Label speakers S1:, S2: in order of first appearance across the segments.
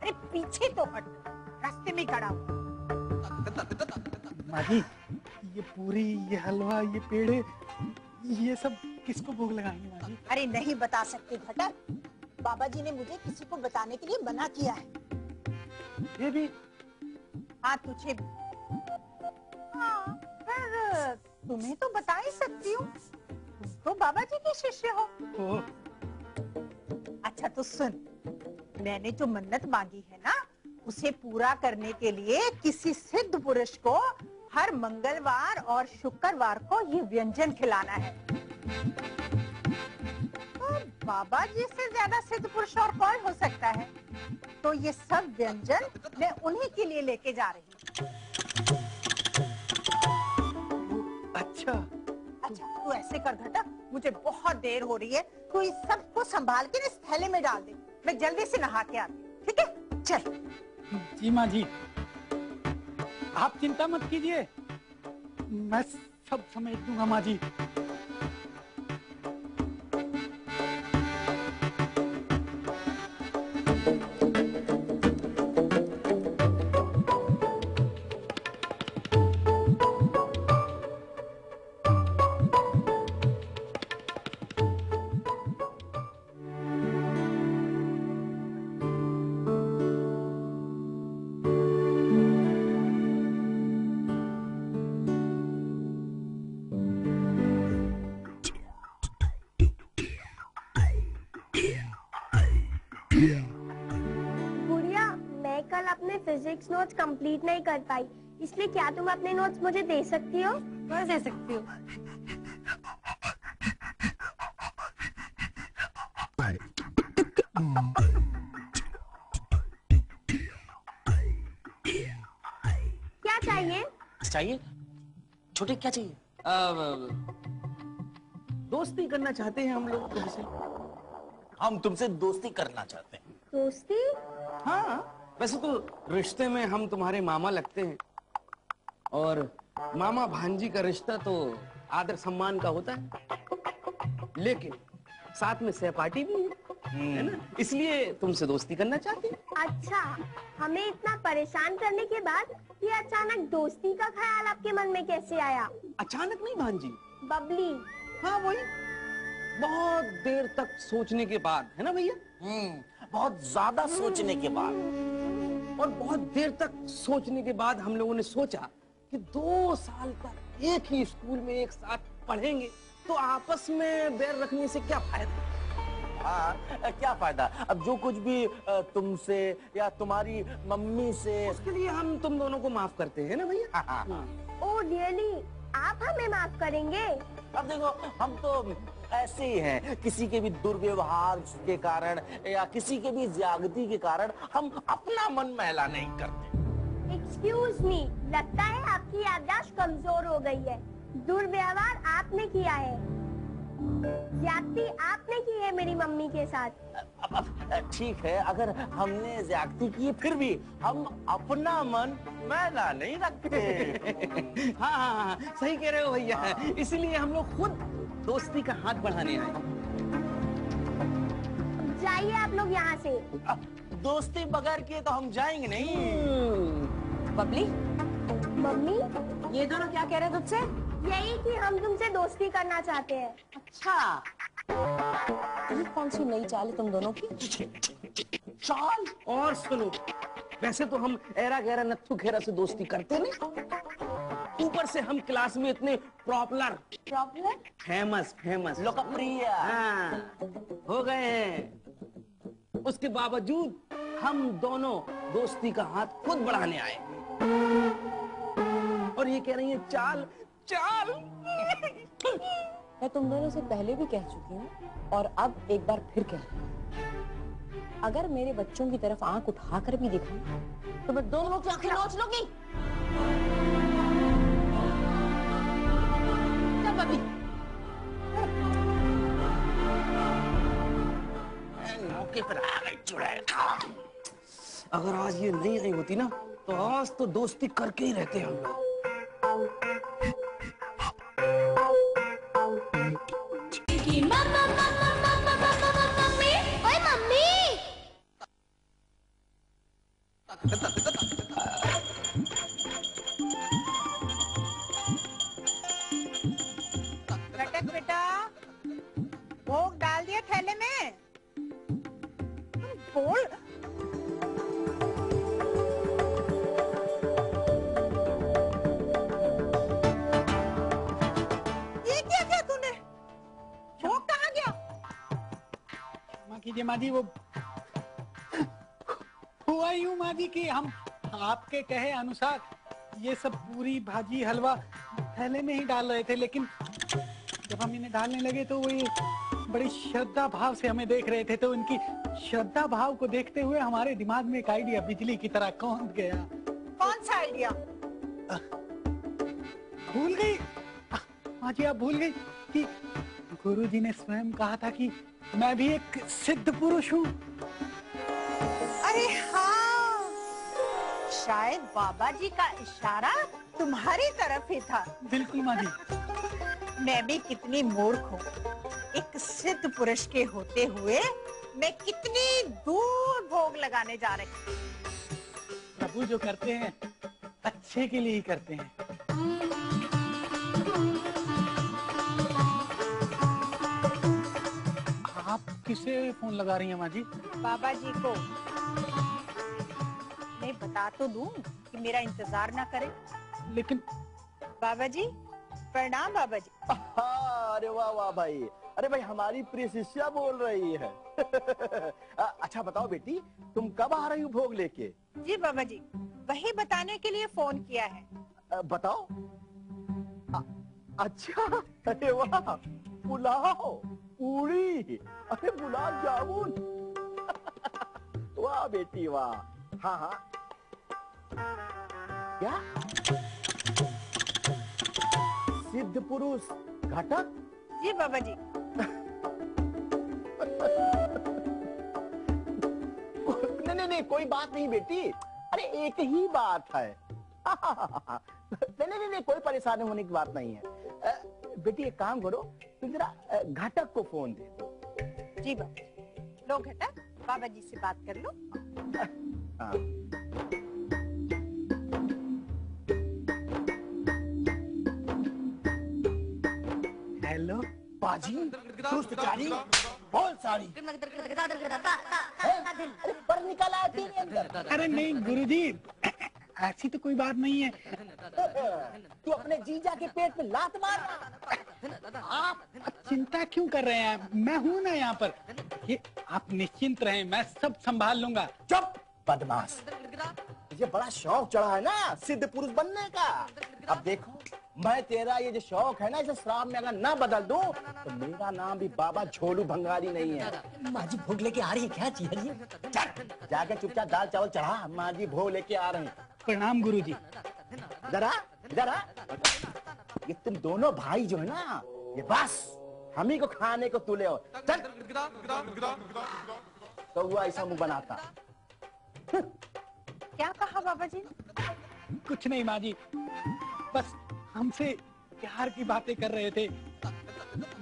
S1: अरे पीछे तो हट, रास्ते में खड़ा हूँ।
S2: माँ जी, ये पूरी, ये हलवा, ये पेड़े, ये सब किसको भोग लगाएंगे माँ जी?
S1: अरे नहीं बता सकते घटक, बाबा जी ने मुझे किसी को बताने के लिए मना किया है।
S2: ये भी?
S1: हाँ तुझे भी। हाँ, पर तुम्हें तो बता ही सकती हूँ, तुम तो बाबा जी के शिष्य हो। अच्छा तो सुन, मैंने जो मन्नत मांगी है ना, उसे पूरा करने के लिए किसी सिद्ध पुरुष को हर मंगलवार और शुक्रवार को ये व्यंजन खिलाना है। तो बाबा जी से ज्यादा सिद्ध पुरुष और कौन हो सकता है? तो ये सब व्यंजन मैं उन्हीं के लिए लेके जा रही हूँ।
S2: अच्छा
S1: तू ऐसे कर घटक, मुझे बहुत देर हो रही है, तू इस सब को संभाल के इस थैले में डाल दे, मैं जल्दी से नहा के आती हूँ, ठीक है? चल।
S2: जी माँ जी, आप चिंता मत कीजिए, मैं सब समेट दूंगा माँ जी।
S3: गुड़िया, मैं कल अपने फिजिक्स नोट्स कंप्लीट नहीं कर पाई, इसलिए क्या तुम अपने नोट्स मुझे दे सकती हो?
S1: मैं दे सकती हूँ।
S3: क्या चाहिए?
S4: चाहिए? छोटे क्या चाहिए? दोस्ती करना चाहते हैं हम लोग तुमसे। हम तुमसे दोस्ती करना चाहते हैं।
S3: दोस्ती?
S4: हाँ, वैसे तो रिश्ते में हम तुम्हारे मामा लगते हैं, और मामा भांजी का रिश्ता तो आदर सम्मान का होता है, लेकिन साथ में सहपाठी भी है ना, इसलिए तुमसे दोस्ती करना चाहते हैं।
S3: अच्छा, हमें इतना परेशान करने के बाद ये अचानक दोस्ती का ख्याल आपके मन में कैसे आया?
S4: अचानक नहीं भांजी,
S3: बबली।
S4: हाँ वही, बहुत देर तक सोचने के बाद, है ना भैया? बहुत ज्यादा सोचने के बाद, और बहुत देर तक सोचने के बाद हम लोगों ने सोचा कि 2 साल तक एक ही स्कूल में एक साथ पढ़ेंगे, तो आपस में बैर रखने से क्या फायदा? हाँ, क्या फायदा? अब जो कुछ भी तुमसे या तुम्हारी मम्मी से, उसके लिए हम तुम दोनों को माफ करते हैं ना भैया?
S3: ओह रियली, आप हमें माफ करेंगे?
S4: अब देखो, हम तो ऐसे ही हैं, किसी के भी दुर्व्यवहार के कारण या किसी के भी ज्यादती के कारण हम अपना मन मैला नहीं करते।
S3: एक्सक्यूज मी, लगता है आपकी याददाश्त कमजोर हो गई है। दुर्व्यवहार आपने किया है, ज्यादती आपने की है मेरी मम्मी के साथ।
S4: अब ठीक है, अगर हमने ज्यादती की, फिर भी हम अपना मन मैला नहीं रखते। हाँ, सही कह रहे हो भैया, इसलिए हम लोग खुद दोस्ती का हाथ बढ़ाने आए।
S3: जाइए आप लोग यहाँ से।
S4: दोस्ती बगैर किए तो हम जाएंगे नहीं।
S1: बबली,
S3: मम्मी,
S1: ये दोनों क्या कह रहे हैं तुझसे?
S3: यही कि हम तुमसे दोस्ती करना चाहते हैं।
S1: अच्छा, ये कौन सी नई चाल है तुम दोनों की?
S4: चाल? और सुनो, वैसे तो हम ऐरा गैरा नत्थु खेरा से दोस्ती करते नहीं, ऊपर से हम क्लास में इतने पॉपुलर, फेमस, लोकप्रिय हो गए हैं, उसके बावजूद हम दोनों दोस्ती का हाथ खुद बढ़ाने आए, और ये कह रही है चाल।
S1: मैं तुम दोनों से पहले भी कह चुकी हूँ, और अब एक बार फिर कह रही हूँ, अगर मेरे बच्चों की तरफ आंख उठाकर भी देखा तो मैं दोनों की आंखें नोच लूंगी।
S4: मौके पर आ गई चुड़ैल। अगर आज ये नहीं आई होती ना, तो आज तो दोस्ती करके ही रहते हम लोग।
S1: घटक बेटा, भोग डाल दिया थैले में? बोल। ये क्या किया तूने? भोग कहाँ गया?
S2: क्षमा कीजिए माँ जी, वो हुआ यूं माँ जी कि हम आपके कहे अनुसार ये सब पूरी भाजी हलवा थैले में ही डाल रहे थे, लेकिन जब हम इन्हें डालने लगे तो वो ये बड़ी श्रद्धा भाव से हमें देख रहे थे, तो इनकी श्रद्धा भाव को देखते हुए हमारे दिमाग में एक आइडिया बिजली की तरह कौंध गया।
S1: कौन सा आइडिया?
S2: भूल गई माँ जी, आप भूल गई कि गुरुजी ने स्वयं कहा था कि मैं भी एक सिद्ध पुरुष हूँ।
S1: अरे हाँ, शायद बाबा जी का इशारा तुम्हारी तरफ ही था।
S2: बिल्कुल माँ जी।
S1: मैं भी कितनी मूर्ख हूँ, एक सिद्ध पुरुष के होते हुए मैं कितनी दूर भोग लगाने जा रही हूँ।
S2: प्रभु जो करते हैं अच्छे के लिए ही करते हैं। आप किसे फोन लगा रही हैं माँ जी?
S1: बाबा जी को। मैं बता तो दूं कि मेरा इंतजार ना करें।
S2: लेकिन
S1: बाबा जी प्रणाम। बाबा जी।
S5: अरे वाह वाह भाई, अरे भाई हमारी प्रिय शिष्या बोल रही है। अच्छा बताओ बेटी, तुम कब आ रही हो भोग लेके?
S1: जी बाबा जी, वही बताने के लिए फोन किया है।
S5: बताओ। अच्छा, अरे वाह, पुलाव, पूरी, अरे गुलाब जामुन। वाह बेटी वाह। हाँ हाँ, क्या सिद्ध पुरुष घटक?
S1: जी बाबा जी।
S5: नहीं, कोई बात नहीं बेटी, अरे एक ही बात है। नहीं, कोई परेशानी होने की बात नहीं है। बेटी एक काम करो, तुम जरा घटक को फोन दे दो।
S1: जी बाबा जी। लो घटक, बाबा जी से बात कर लो।
S5: हाँ।
S2: हेलो
S5: बाजी, दोस्त चारी, बहुत सारी। अरे पर निकाला है तेरे अंदर।
S2: अरे नहीं गुरुजी, ऐसी तो कोई बात नहीं है।
S5: तू अपने जीजा के पेट में लात मार।
S2: आप चिंता क्यों कर रहे हैं? मैं हूँ ना यहाँ पर। ये आप निश्चिंत रहें, मैं सब संभाल लूंगा।
S5: चुप बदमाश, ये बड़ा शौक चढ़ा है ना सिद्ध पुरुष बनने का। अब देखो, मैं तेरा ये जो शौक है ना, इसे श्राप में अगर ना बदल दूं तो मेरा नाम भी बाबा झोलू भंगारी नहीं है।
S6: माँ जी भोग लेके आ रही है क्या? जी
S5: जाके चुपचाप दाल चावल चढ़ा, माँ जी भोग लेके आ रहे हैं।
S2: प्रणाम गुरुजी।
S5: जरा जरा, ये तुम दोनों भाई जो है ना, ये बस हम ही को खाने को तुले हो। चल, तो हुआ ऐसा मुंह बनाता।
S1: क्या कहा बाबा जी?
S2: कुछ नहीं माँ जी, बस हमसे प्यार की बातें कर रहे थे।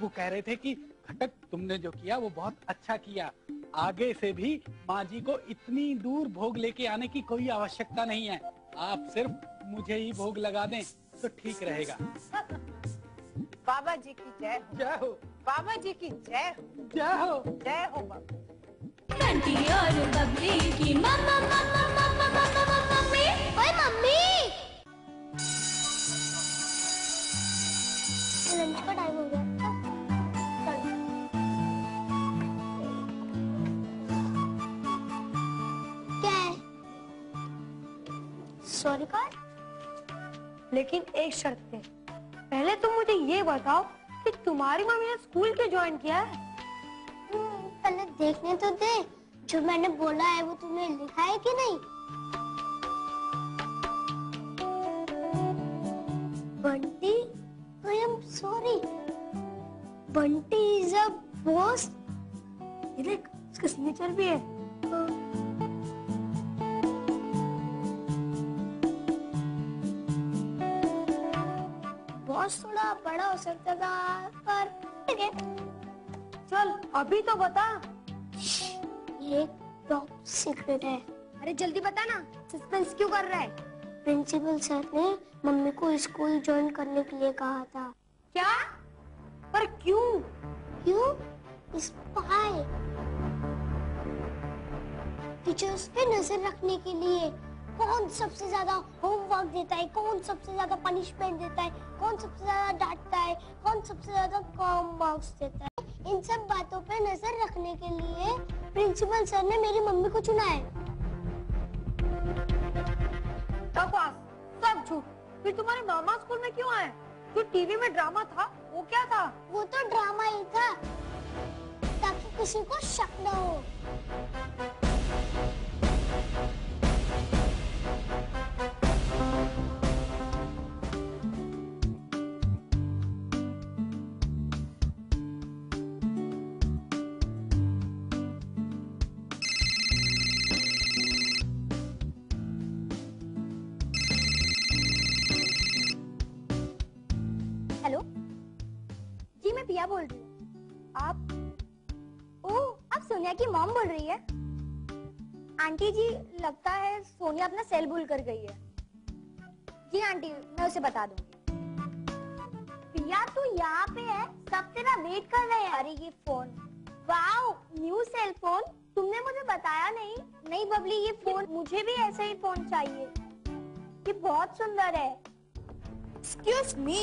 S2: वो कह रहे थे कि घटक तुमने जो किया वो बहुत अच्छा किया, आगे से भी माँ जी को इतनी दूर भोग लेके आने की कोई आवश्यकता नहीं है, आप सिर्फ मुझे ही भोग लगा दें तो ठीक रहेगा।
S1: बाबा जी की जय हो।
S2: जय हो।
S1: बाबा जी की जय हो।
S2: जय हो।
S1: जय हो बाबा।
S7: बंटी और बबली की मम्मा मम्मा मम्मा मम्मा मम्मी। ओए मम्मी,
S3: लंच का टाइम हो गया। चल। क्या है? Sorry card?
S8: लेकिन एक शर्त पे, पहले तुम मुझे ये बताओ कि तुम्हारी मम्मी ने स्कूल क्यों ज्वाइन किया है?
S3: पहले देखने तो दे, जो मैंने बोला है वो तुमने लिखा है कि नहीं? Bunty, I am sorry. Bunty is a boss.
S8: ये देख, उसका सिग्नेचर भी है।
S3: बॉस थोड़ा बड़ा हो सकता था, पर ठीक है।
S8: चल अभी तो बता।
S3: ये टॉप सीक्रेट है। अरे जल्दी बता ना, सस्पेंस क्यों कर रहा है?
S9: प्रिंसिपल सर ने मम्मी को स्कूल ज्वाइन करने के लिए कहा था।
S3: क्या? पर क्यों?
S9: क्यों? स्पाई। टीचर्स पे नजर रखने के लिए। कौन सबसे ज्यादा होमवर्क देता है, कौन सबसे ज्यादा पनिशमेंट देता है, कौन सबसे ज्यादा डांटता है, कौन सबसे ज्यादा कम मार्क्स देता है, इन सब बातों पे नजर रखने के लिए प्रिंसिपल सर ने मेरी मम्मी को चुना है।
S8: बकवास, सब झूठ। फिर तुम्हारे मामा स्कूल में क्यों आए? जो टीवी में ड्रामा था वो क्या था?
S9: वो तो ड्रामा ही था, ताकि किसी को शक न हो।
S3: हेलो जी, मैं पिया बोल रही हूँ। आप सोनिया की मॉम बोल रही है? आंटी जी, लगता है सोनिया अपना सेल भूल कर गई है। जी आंटी, मैं उसे बता दूंगी। पिया तू यहाँ पे है, सब तेरा वेट कर रहे हैं। अरे ये phone, wow new cell phone, तुमने मुझे बताया नहीं। नहीं बबली, ये फोन मुझे भी ऐसा ही फोन चाहिए, ये बहुत सुंदर है। एक्सक्यूज मी,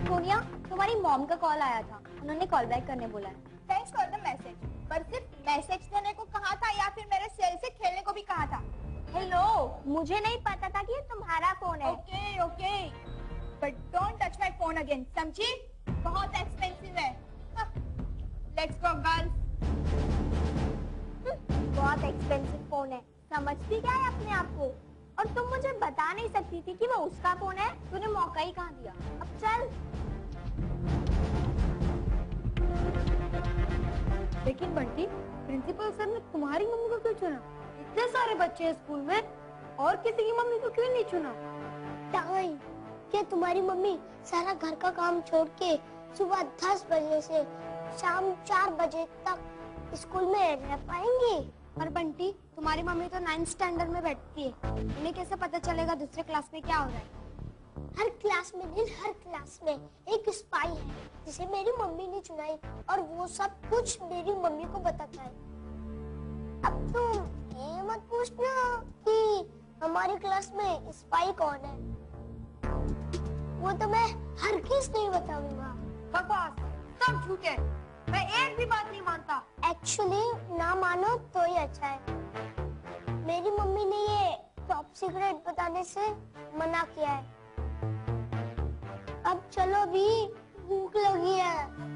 S3: सोनिया, तुम्हारी मॉम का कॉल आया था, उन्होंने कॉल बैक करने बोला है।
S1: थैंक्स फॉर द मैसेज, पर सिर्फ मैसेज देने को कहा था या फिर मेरे सेल से खेलने को भी कहा था?
S3: हेलो, मुझे नहीं पता था कि ये तुम्हारा फोन है।
S1: Okay okay, but don't touch my phone again, समझी? बहुत एक्सपेंसिव है। Let's go girls.
S3: बहुत एक्सपेंसिव फोन है, समझती क्या है अपने आप को? और तुम मुझे बता नहीं सकती थी कि वो उसका फोन है? तूने मौका ही कहाँ दिया? अब चल।
S8: लेकिन बंटी, प्रिंसिपल सर ने तुम्हारी मम्मी को क्यों चुना? इतने सारे बच्चे हैं स्कूल में, और किसी की मम्मी को क्यों नहीं चुना?
S9: टाइम, क्या तुम्हारी मम्मी सारा घर का काम छोड़ के सुबह 10 बजे से शाम 4 बजे तक स्कूल में रह पाएंगी?
S3: और बंटी, तुम्हारी मम्मी तो 9th स्टैंडर्ड में बैठती है, उन्हें कैसे पता चलेगा दूसरे क्लास में क्या हो रहा है?
S9: हर क्लास में नहीं, हर क्लास में एक स्पाई है जिसे मेरी मम्मी ने चुनाई, और वो सब कुछ मेरी मम्मी को बताता है। अब तुम ये मत पूछना कि हमारी क्लास में स्पाई कौन है, वो तो मैं हर किस नहीं बताऊंगा।
S8: बकवास, सब झूठ है, मैं एक भी बात नहीं मानता।
S9: एक्चुअली ना मानो तो ही अच्छा है। मेरी मम्मी ने ये टॉप सीक्रेट बताने से मना किया है। अब चलो, अभी भूख लगी है।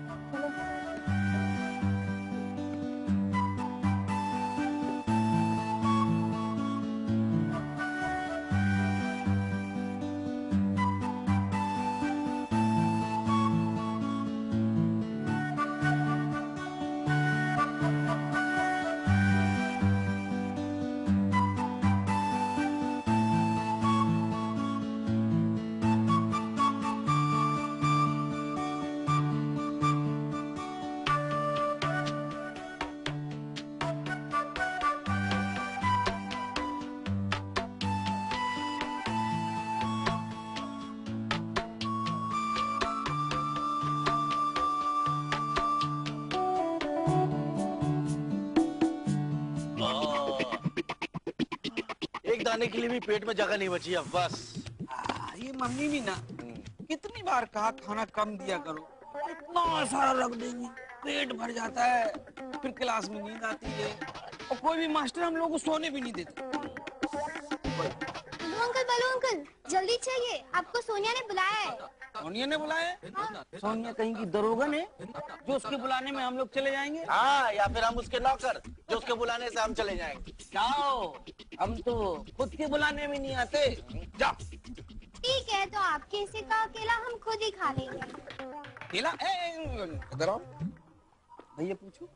S5: एक दाने के लिए भी पेट में जगह नहीं बची अब बस।
S4: ये मम्मी भी ना कितनी बार कहा खाना कम दिया करो, इतना सारा रख देंगी, पेट भर जाता है, फिर क्लास में नींद आती है, और कोई भी मास्टर हम लोग को सोने भी नहीं देते।
S3: बालू अंकल, जल्दी चाहिए, आपको सोनिया ने बुलाया है।
S4: सोनिया ने बुलाया? सोनिया कहीं की दरोगन है जो उसके बुलाने में हम लोग चले जाएंगे?
S5: हाँ, या फिर हम उसके नौकर जो उसके बुलाने से हम चले जाएंगे।
S4: जाओ, हम तो खुद के बुलाने में नहीं आते। जाओ।
S3: ठीक है, तो आपके हिस्से का केला हम खुद ही खा लेंगे।
S4: केला? इधर आओ, भैया पूछो।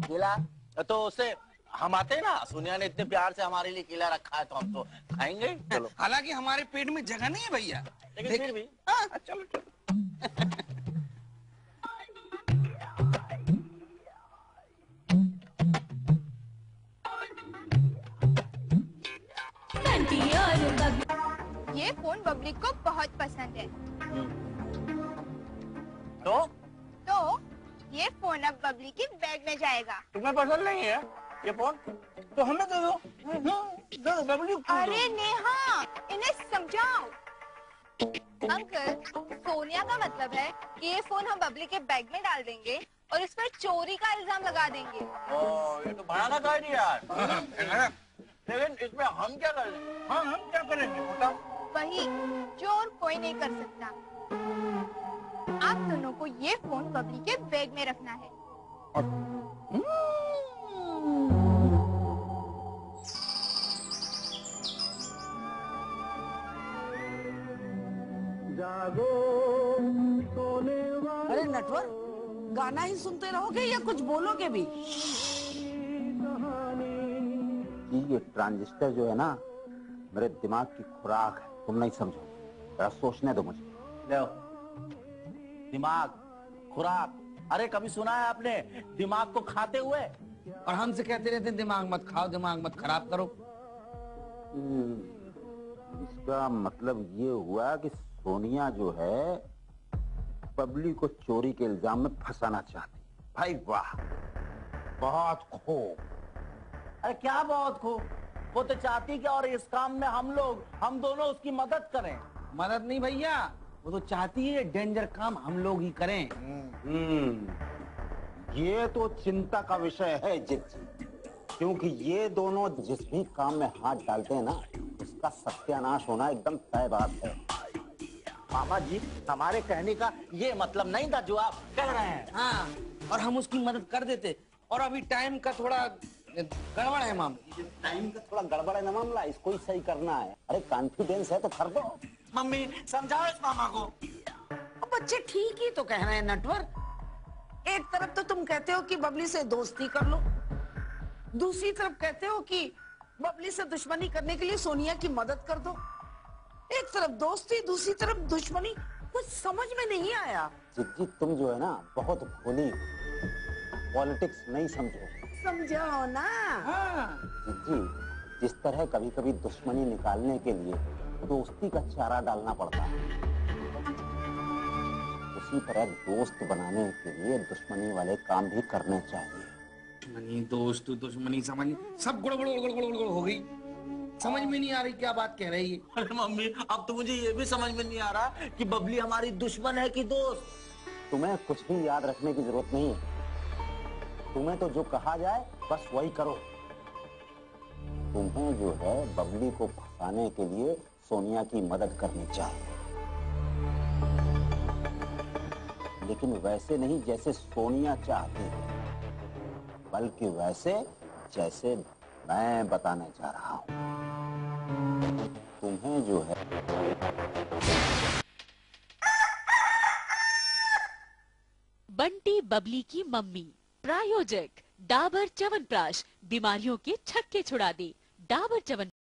S5: केला तो उससे हम आते हैं ना, सोनिया ने इतने प्यार से हमारे लिए केला रखा है तो हम तो खाएंगे। चलो।
S4: हालांकि हमारे पेट में जगह नहीं है भैया,
S5: लेकिन फिर भी
S4: हाँ, चलो चलो।
S7: बंटी और बबली।
S10: ये फोन बबली को बहुत पसंद है।
S5: तो
S10: ये फोन अब बबली की बैग में जाएगा।
S5: तुम्हें पसंद नहीं है ये फोन? तो हमें दे दो बबली को।
S10: अरे नेहा, इन्हें समझाओ। अंकल, सोनिया का मतलब है कि ये फोन हम बबली के बैग में डाल देंगे और इस पर चोरी का इल्जाम लगा देंगे।
S5: ये तो भयानक आइडिया है। लेकिन इसमें हम क्या करेंगे? हाँ, हम क्या करेंगे बताओ?
S10: वही जो और कोई नहीं कर सकता। आप दोनों को ये फोन बबली के बैग में रखना है।
S5: जागो सोने वाले।
S4: अरे नटवर, गाना ही सुनते रहोगे या कुछ बोलोगे भी?
S11: ये ट्रांजिस्टर जो है ना, मेरे दिमाग की खुराक है, तुम नहीं समझो। जरा सोचने दो मुझे।
S5: लो, दिमाग, खुराक। अरे कभी सुना है आपने दिमाग को खाते हुए?
S4: और हमसे कहते रहते हैं दिमाग मत खाओ, दिमाग मत खराब करो।
S11: इसका मतलब ये हुआ कि सोनिया जो है बबली को चोरी के इल्जाम में फंसाना चाहती। भाई वाह, बहुत खूब।
S5: अरे क्या बहुत खूब। वो तो चाहती क्या, और इस काम में हम दोनों उसकी मदद करें।
S4: मदद नहीं भैया, वो तो चाहती है डेंजर काम हम लोग ही करें।
S11: ये तो चिंता का विषय है जित, क्योंकि ये दोनों जिस भी काम में हाथ डालते हैं ना, उसका सत्यानाश होना एकदम तय बात है।
S5: मामा जी, हमारे कहने का ये मतलब नहीं था जो आप कह रहे हैं।
S4: हाँ, और हम उसकी मदद कर देते। और अभी टाइम का थोड़ा गड़बड़ है मामला।
S11: टाइम का थोड़ा गड़बड़ है ना मामला, इसको ही सही करना है। अरे कॉन्फिडेंस है तो कर दो।
S5: मम्मी समझाओ इस मामा को।
S4: अब बच्चे ठीक ही तो कह रहे हैं नटवर। एक तरफ तो तुम कहते हो कि बबली से दोस्ती कर लो, दूसरी तरफ कहते हो कि बबली से दुश्मनी करने के लिए सोनिया की मदद कर दो। एक तरफ दोस्ती, दूसरी तरफ दुश्मनी, कुछ समझ में नहीं आया।
S11: जिज्जी, तुम जो है ना बहुत भोली, पॉलिटिक्स नहीं समझो।
S4: समझाओ ना। हाँ।
S11: जिज्जी, जिस तरह कभी कभी दुश्मनी निकालने के लिए दोस्ती का चारा डालना पड़ता है, उसी तरह दोस्त बनाने के लिए दुश्मनी वाले काम भी करने चाहिए।
S4: दुश्मनी, दोस्त, दुश्मनी, समझ सब गड़बड़ हो गई। समझ में नहीं आ रही क्या बात कह रही है।
S5: अरे मम्मी, अब तो मुझे ये भी समझ में नहीं आ रहा कि बबली हमारी दुश्मन है कि दोस्त।
S11: तुम्हें कुछ भी याद रखने की जरूरत नहीं है। तुम्हें तो जो कहा जाए बस वही करो। तुम्हें जो है बबली को फंसाने के लिए सोनिया की मदद करनी चाहिए, लेकिन वैसे नहीं जैसे सोनिया चाहती है, बल्कि वैसे जैसे मैं बताने जा रहा हूं। तुम्हें जो है
S12: बंटी बबली की मम्मी। प्रायोजक डाबर च्यवनप्राश, बीमारियों के छक्के छुड़ा दे। डाबर च्यवनप्राश।